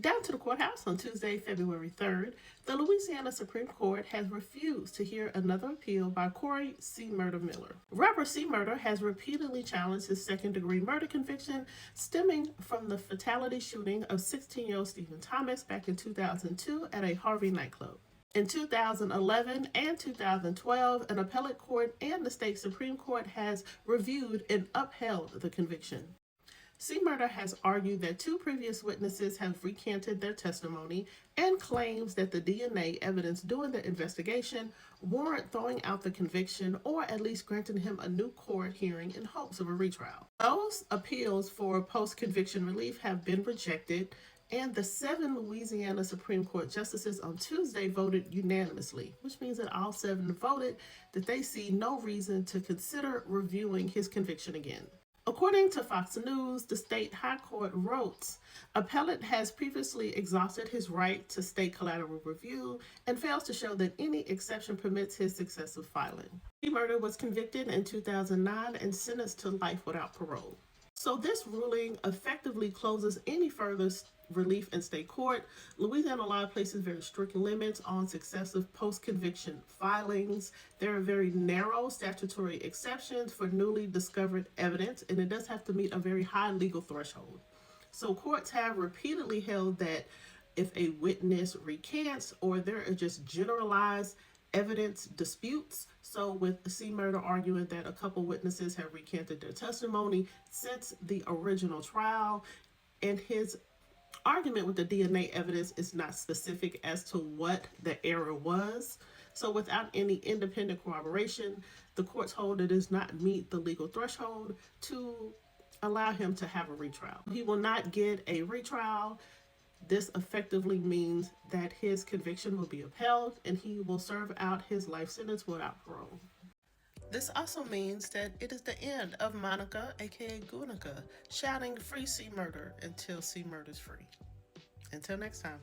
Down to the courthouse on Tuesday, February 3rd, the Louisiana Supreme Court has refused to hear another appeal by Corey C. Murder Miller. Robert C. Murder has repeatedly challenged his second-degree murder conviction stemming from the fatality shooting of 16-year-old Stephen Thomas back in 2002 at a Harvey nightclub. In 2011 and 2012, an appellate court and the state Supreme Court has reviewed and upheld the conviction. C. Murder has argued that two previous witnesses have recanted their testimony and claims that the DNA evidence during the investigation warrant throwing out the conviction or at least granting him a new court hearing in hopes of a retrial. Those appeals for post-conviction relief have been rejected, and the 7 Louisiana Supreme Court justices on Tuesday voted unanimously, which means that all 7 voted that they see no reason to consider reviewing his conviction again. According to Fox News, the state high court wrote, appellant has previously exhausted his right to state collateral review and fails to show that any exception permits his successive filing. C. Murder was convicted in 2009 and sentenced to life without parole. So this ruling effectively closes any further relief in state court. Louisiana law places very strict limits on successive post-conviction filings. There are very narrow statutory exceptions for newly discovered evidence, and it does have to meet a very high legal threshold. So courts have repeatedly held that if a witness recants or there are just generalized evidence disputes. So with C. Murder arguing that a couple witnesses have recanted their testimony since the original trial, and his argument with the DNA evidence is not specific as to what the error was. So without any independent corroboration, the courts hold it does not meet the legal threshold to allow him to have a retrial. He will not get a retrial. This effectively means that his conviction will be upheld and he will serve out his life sentence without parole. This also means that it is the end of Monica, aka Gunica, shouting "Free C. Murder" until C. Murder's free. Until next time.